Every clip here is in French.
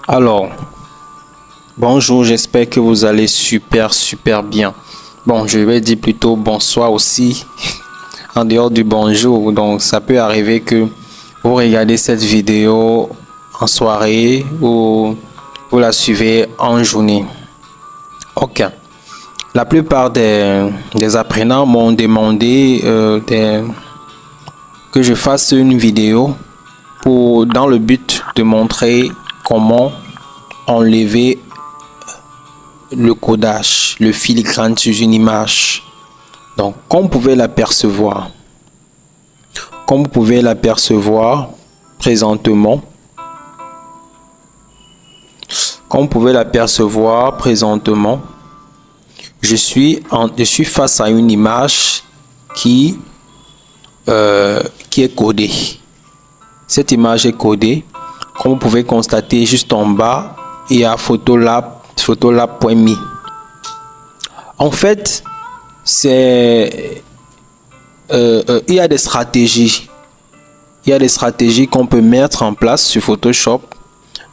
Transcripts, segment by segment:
Alors, bonjour, j'espère que vous allez super bien. Bon, je vais dire plutôt bonsoir aussi, en dehors du bonjour. Donc, ça peut arriver que vous regardez cette vidéo en soirée ou vous la suivez en journée. Ok. La plupart des apprenants m'ont demandé que je fasse une vidéo dans le but de montrer comment enlever le codage, le filigrane sur une image. Donc, comme vous pouvez l'apercevoir présentement, je suis face à une image qui est codée. Cette image est codée. Comme vous pouvez constater, juste en bas, il y a photolab.me. En fait, il y a des stratégies. Il y a des stratégies qu'on peut mettre en place sur Photoshop,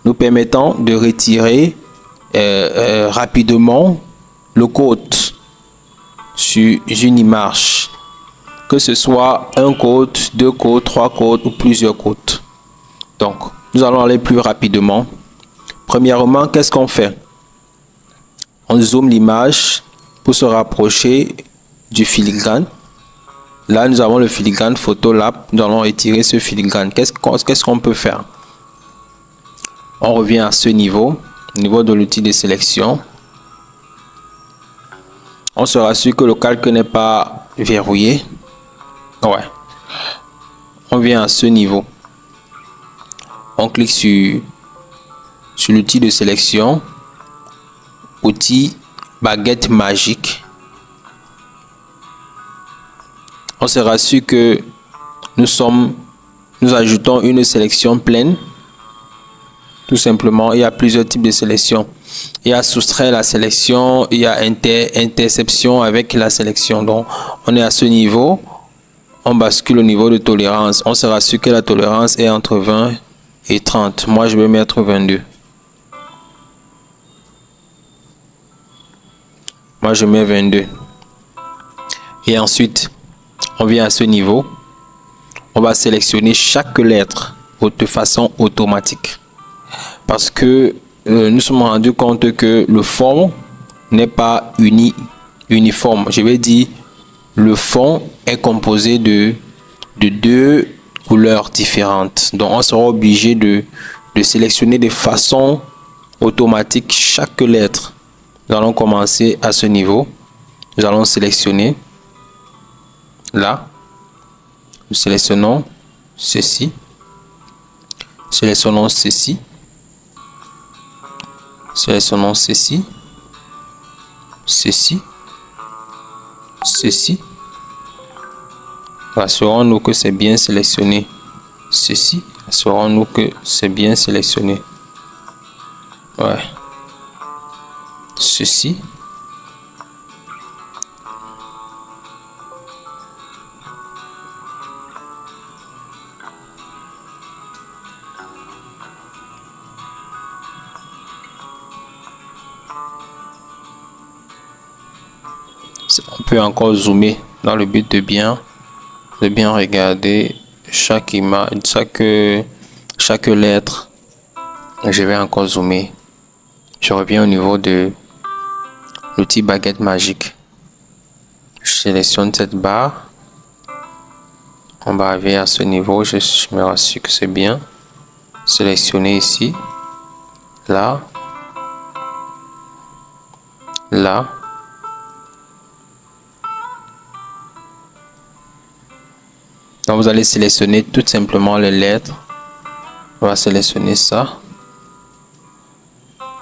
nous permettant de retirer rapidement le code sur une image. Que ce soit un code, deux codes, trois codes ou plusieurs codes. Donc, nous allons aller plus rapidement. Premièrement, qu'est-ce qu'on fait? On zoome l'image pour se rapprocher du filigrane. Là, nous avons le filigrane Photolab. Nous allons retirer ce filigrane. Qu'est-ce qu'on peut faire? On revient à ce niveau, au niveau de l'outil de sélection. On se rassure que le calque n'est pas verrouillé. Ouais. On vient à ce niveau. On clique sur l'outil de sélection, outil baguette magique. On se rassure que nous ajoutons une sélection pleine. Tout simplement, il y a plusieurs types de sélection. Il y a soustraire la sélection, il y a interception avec la sélection. Donc, on est à ce niveau. On bascule au niveau de tolérance. On se rassure que la tolérance est entre 20 et 30. Moi, je vais mettre 22. Moi, je mets 22. Et ensuite, on vient à ce niveau. On va sélectionner chaque lettre de façon automatique. Parce que nous sommes rendus compte que le fond n'est pas uniforme. Je vais dire, le fond est composé de deux couleurs différentes. Donc, on sera obligé de sélectionner de façon automatique chaque lettre. Nous allons commencer à ce niveau. Nous allons sélectionner là. Nous sélectionnons ceci. Sélectionnons ceci. Sélectionnons ceci. Ceci. Ceci. Assurons-nous que c'est bien sélectionné. Ceci. Assurons-nous que c'est bien sélectionné. Ouais. Ceci. On peut encore zoomer dans le but de bien regarder chaque image, chaque lettre. Je vais encore zoomer. Je reviens au niveau de l'outil baguette magique. Je sélectionne cette barre. On va arriver à ce niveau. Je me rassure que c'est bien sélectionné ici. Là. Là. Donc, vous allez sélectionner tout simplement les lettres. On va sélectionner ça.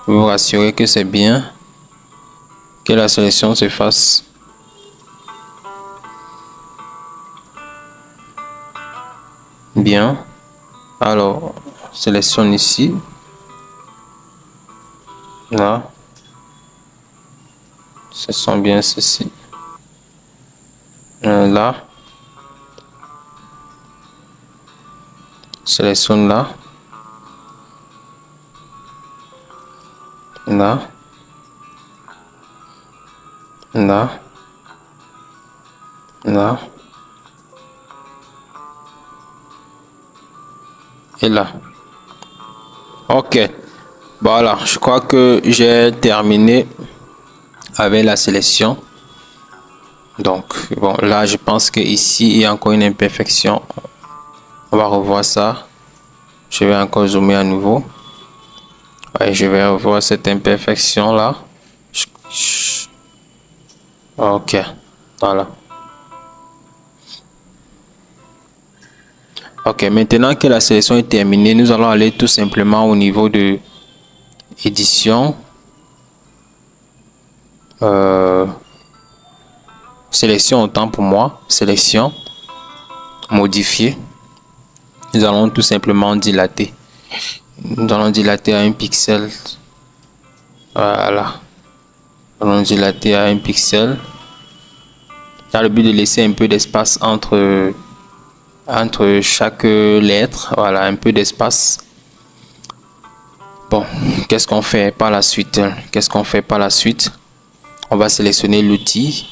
Vous vous rassurez que c'est bien, que la sélection se fasse bien. Alors, sélectionne ici. Là. Ce sont bien ceci. Là. Sélectionne là. là, là, là, et là. Ok, voilà, je crois que j'ai terminé avec la sélection. Donc bon, là je pense que ici il y a encore une imperfection. On va revoir ça. Je vais encore zoomer à nouveau. Ouais, je vais revoir cette imperfection là. Ok, voilà. Ok, maintenant que la sélection est terminée, nous allons aller tout simplement au niveau de édition, sélection autant pour moi, sélection, modifier. Nous allons tout simplement dilater. Nous allons dilater à 1 pixel. Voilà. Nous allons dilater à 1 pixel. Dans le but de laisser un peu d'espace entre chaque lettre. Voilà, un peu d'espace. Bon, qu'est-ce qu'on fait par la suite? On va sélectionner l'outil.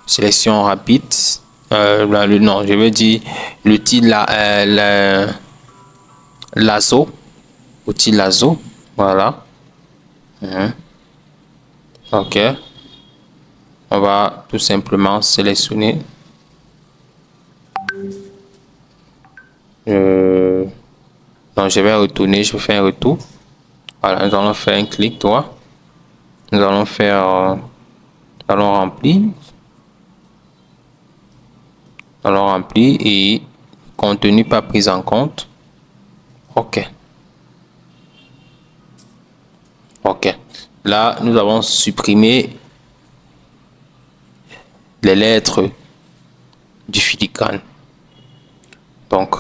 Sélection rapide. Non, je veux dire l'outil lasso. Outil lasso. Voilà. Ok. On va tout simplement sélectionner. Donc je vais retourner, je vais faire un retour. Voilà, nous allons faire un clic droit. Nous allons faire, nous allons remplir. Alors rempli et contenu pas pris en compte. Ok. Ok. Là, nous avons supprimé les lettres du filigrane. Donc,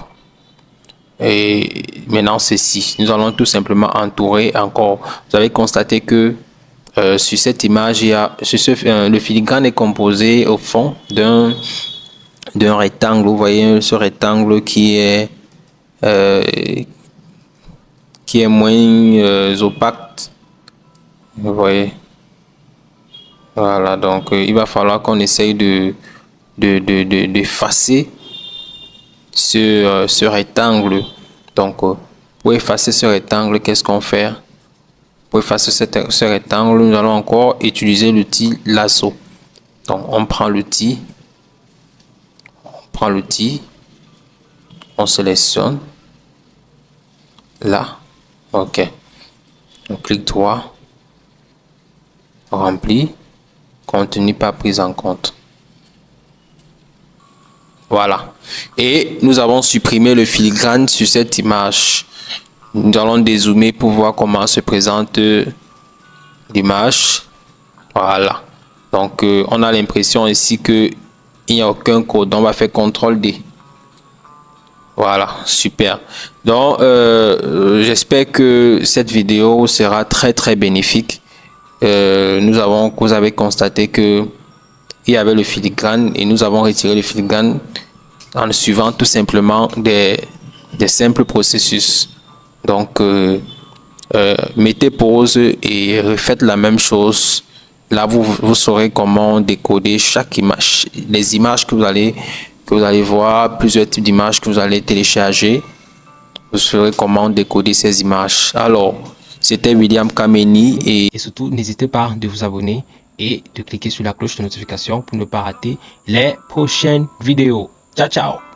et maintenant ceci. Nous allons tout simplement entourer encore. Vous avez constaté que sur cette image, il y a le filigrane est composé au fond d'un rectangle. Vous voyez ce rectangle qui est moins opaque. Vous voyez. Voilà, donc il va falloir qu'on essaye d'effacer ce rectangle. Donc pour effacer ce rectangle, qu'est-ce qu'on fait? Pour effacer ce rectangle, nous allons encore utiliser l'outil lasso. Donc on prend l'outil, on sélectionne là. Ok, on clique droit, rempli, contenu pas pris en compte. Voilà, et nous avons supprimé le filigrane sur cette image. Nous allons dézoomer pour voir comment se présente l'image. Voilà, donc on a l'impression ici que il n'y a aucun code. On va faire CTRL D. Voilà, super. Donc j'espère que cette vidéo sera très bénéfique. Vous avez constaté que il y avait le filigrane et nous avons retiré le filigrane en suivant tout simplement des simples processus. Donc mettez pause et refaites la même chose. Là vous saurez comment décoder chaque image, les images que vous allez voir, plusieurs types d'images que vous allez télécharger. Vous saurez comment décoder ces images. Alors c'était William Kameni et surtout n'hésitez pas de vous abonner et de cliquer sur la cloche de notification pour ne pas rater les prochaines vidéos. Ciao ciao.